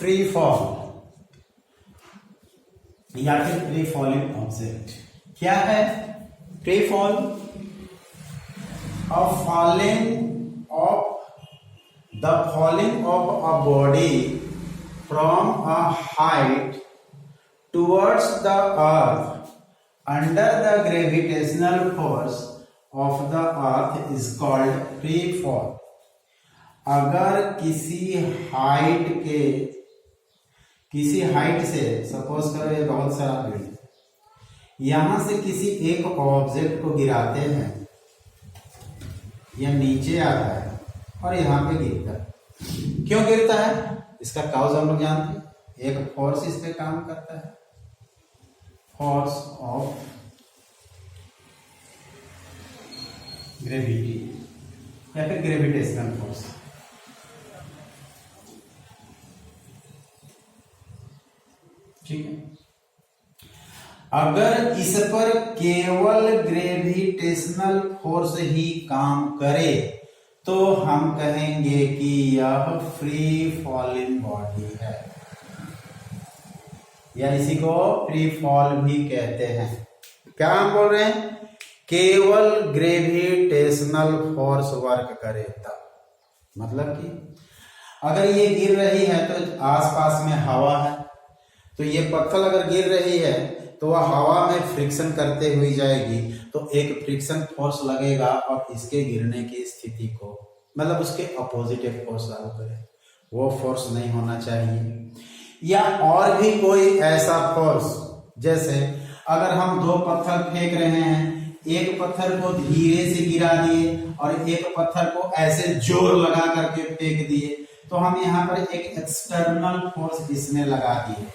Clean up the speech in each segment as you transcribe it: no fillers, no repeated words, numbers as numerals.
Free fall या फिर free falling object क्या है? Free fall of falling of the falling of a body from a height towards the earth under the gravitational force of the earth is called free fall. अगर किसी height से suppose करो ये बहुत सारा building, यहां से किसी एक ऑब्जेक्ट को गिराते हैं, यह नीचे आता है और यहां पे गिरता है। क्यों गिरता है? इसका काउज हम लोग जानते हैं। एक फोर्स इस पे काम करता है, फोर्स ऑफ ग्रेविटी या फिर ग्रेविटेशनल फोर्स। ठीक है, अगर इस पर केवल ग्रेविटेशनल फोर्स ही काम करे तो हम कहेंगे कि यह फ्री फॉलिंग बॉडी है, या इसी को फ्री फॉल भी कहते हैं। क्या हम बोल रहे हैं? केवल ग्रेविटेशनल फोर्स वर्क करे तब। मतलब कि अगर ये गिर रही है तो आसपास में हवा है, तो ये पत्थर अगर गिर रही है तो वह हवा में फ्रिक्शन करते हुई जाएगी, तो एक फ्रिक्शन फोर्स लगेगा और इसके गिरने की स्थिति को मतलब उसके अपोजिट एक फोर्स लागू करे, वो फोर्स नहीं होना चाहिए। या और भी कोई ऐसा फोर्स, जैसे अगर हम दो पत्थर फेंक रहे हैं, एक पत्थर को धीरे से गिरा दिए और एक पत्थर को ऐसे जोर लगा करके फेंक दिए, तो हम यहाँ पर एक एक्सटर्नल फोर्स इसमें लगा दिए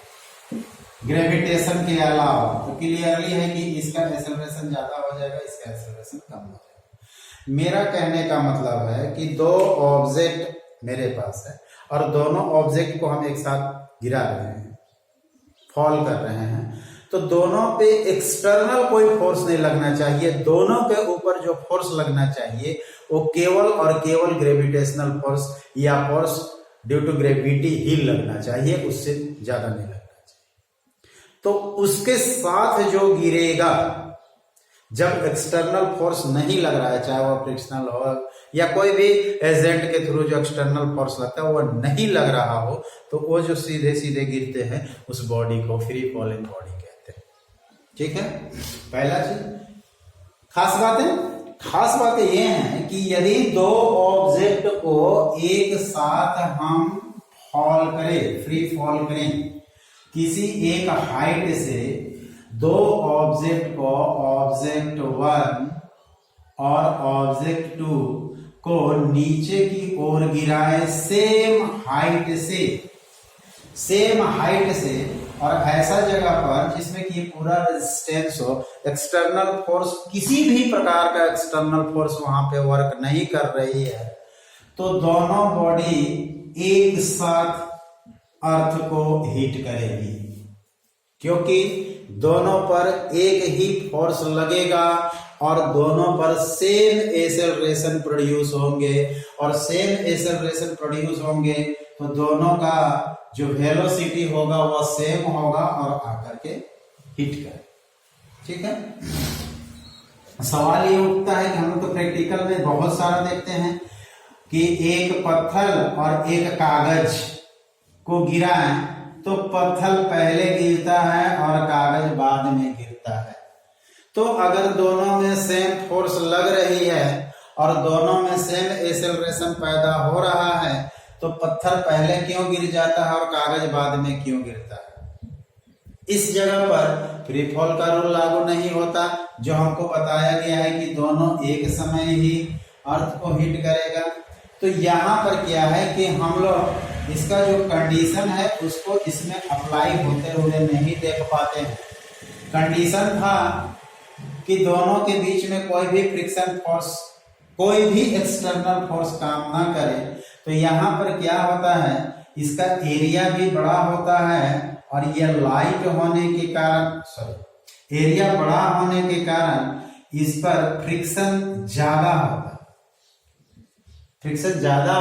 ग्रेविटेशन के अलावा। तो क्लियरली है कि इसका एक्सेलरेशन ज्यादा हो जाएगा, इसका एक्सेलरेशन कम हो जाएगा। मेरा कहने का मतलब है कि दो ऑब्जेक्ट मेरे पास है और दोनों ऑब्जेक्ट को हम एक साथ गिरा रहे हैं, फॉल कर रहे हैं, तो दोनों पे एक्सटर्नल कोई फोर्स नहीं लगना चाहिए। दोनों के ऊपर जो फोर्स लगना चाहिए वो केवल और केवल ग्रेविटेशनल फोर्स या फोर्स ड्यू टू ग्रेविटी ही लगना चाहिए, उससे ज्यादा नहीं लगना चाहिए। तो उसके साथ जो गिरेगा, जब एक्सटर्नल फोर्स नहीं लग रहा है, चाहे वो फ्रिक्शनल हो या कोई भी एजेंट के थ्रू जो एक्सटर्नल फोर्स लगता है वो नहीं लग रहा हो, तो वो जो सीधे सीधे गिरते हैं उस बॉडी को फ्री फॉलिंग बॉडी कहते हैं। ठीक है, पहला चीज। खास बातें ये हैं कि यदि दो ऑब्जेक्ट को एक साथ हम फॉल करें, फ्री फॉल करें किसी एक हाइट से, दो ऑब्जेक्ट को ऑब्जेक्ट 1 और ऑब्जेक्ट 2 को नीचे की ओर गिराए सेम हाइट से और ऐसा जगह पर जिसमें कि पूरा रेजिस्टेंस हो, एक्सटर्नल फोर्स, किसी भी प्रकार का एक्सटर्नल फोर्स वहां पे वर्क नहीं कर रही है, तो दोनों बॉडी एक साथ अर्थ को हिट करेगी, क्योंकि दोनों पर एक ही फोर्स लगेगा और दोनों पर सेम एक्सेलरेशन प्रोड्यूस होंगे, और सेम एक्सेलरेशन प्रोड्यूस होंगे तो दोनों का जो वेलोसिटी होगा वह सेम होगा और आकर के हिट करे। ठीक है, सवाल ये उठता है कि हम लोग तो प्रैक्टिकल में बहुत सारा देखते हैं कि एक पत्थर और एक कागज को गिरा है तो पत्थर पहले गिरता है और कागज बाद में गिरता है। तो अगर दोनों में सेम फोर्स लग रही है और दोनों में सेम एक्सेलरेशन पैदा हो रहा है, तो पत्थर पहले क्यों गिर जाता है और कागज बाद में क्यों गिरता है? इस जगह पर फ्री फॉल का रूल लागू नहीं होता, जो हमको बताया गया है कि दोनों एक समय ही अर्थ को हिट करेगा। तो यहाँ पर क्या है कि हम लोग इसका जो कंडीशन है उसको इसमें अप्लाई होते हुए नहीं देख पाते हैं। कंडीशन था कि दोनों के बीच में कोई भी फ्रिक्शन फोर्स, कोई भी एक्सटर्नल फोर्स काम ना करे, तो यहाँ पर क्या होता है, इसका एरिया भी बड़ा होता है और यह लाइट होने के कारण, एरिया बड़ा होने के कारण इस पर फ्रिक्शन ज्यादा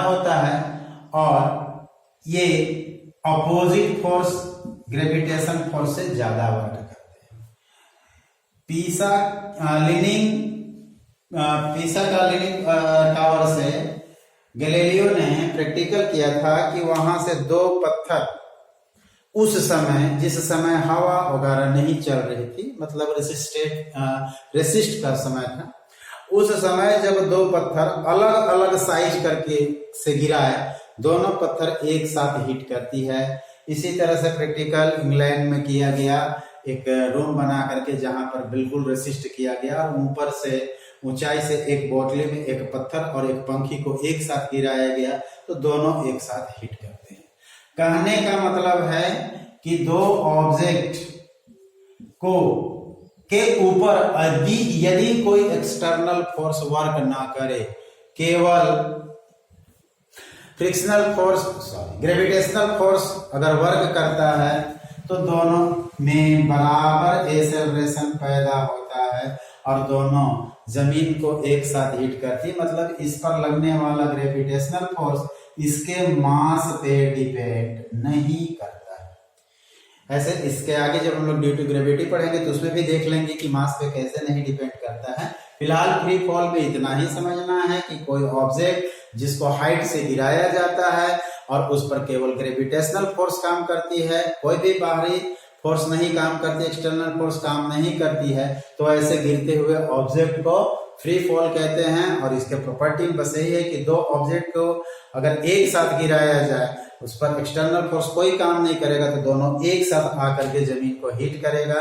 होता है, और ये अपोजिट फोर्स ग्रेविटेशन फोर्स से ज्यादा वर्क करते हैं। पीसा का लीनिंग टावर से गैलीलियो ने प्रैक्टिकल किया था कि वहां से दो पत्थर उस समय, जिस समय हवा वगैरह नहीं चल रही थी, मतलब रेसिस्ट का समय था, उस समय जब दो पत्थर अलग अलग साइज करके से गिराए, दोनों पत्थर एक साथ हिट करती है। इसी तरह से प्रैक्टिकल इंग्लैंड में किया गया, एक रूम बना करके जहां पर बिल्कुल रेसिस्ट किया गया और ऊपर से ऊंचाई से एक बोतले में एक पत्थर और एक पंखी को एक साथ गिराया गया, तो दोनों एक साथ हिट करते हैं। कहने का मतलब है कि दो ऑब्जेक्ट को के ऊपर यदि कोई एक्सटर्नल फोर्स वर्क ना करे, केवल फ्रिक्शनल फोर्स ग्रेविटेशनल फोर्स अगर वर्क करता है, तो दोनों में बराबर एक्सेलरेशन पैदा होता है और दोनों जमीन को एक साथ हिट करती है। मतलब इस पर लगने वाला ग्रेविटेशनल फोर्स इसके मास पे डिपेंड नहीं करता है। ऐसे इसके आगे जब हम लोग ड्यू टू ग्रेविटी पढ़ेंगे तो उसमें भी देख लेंगे कि मास पे कैसे नहीं डिपेंड करता है। फिलहाल फ्री फॉल में इतना ही समझना है कि कोई ऑब्जेक्ट जिसको हाइट से गिराया जाता है और उस पर केवल ग्रेविटेशनल फोर्स काम करती है, कोई भी बाहरी फोर्स नहीं काम करती, एक्सटर्नल फोर्स काम नहीं करती है, तो ऐसे गिरते हुए ऑब्जेक्ट को फ्री फॉल कहते हैं। और इसके प्रॉपर्टी बस यही है कि दो ऑब्जेक्ट को अगर एक साथ गिराया जाए, उस पर एक्सटर्नल फोर्स कोई काम नहीं करेगा, तो दोनों एक साथ आकर के जमीन को हिट करेगा,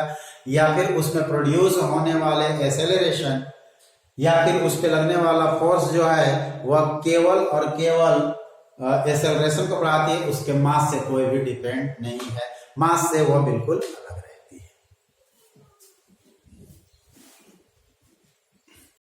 या फिर उसमें प्रोड्यूस होने वाले एक्सेलरेशन या फिर उस पर लगने वाला फोर्स जो है वह केवल और केवल एक्सेलरेशन को बढ़ाती है, उसके मास से कोई भी डिपेंड नहीं है, मास से वह बिल्कुल अलग है।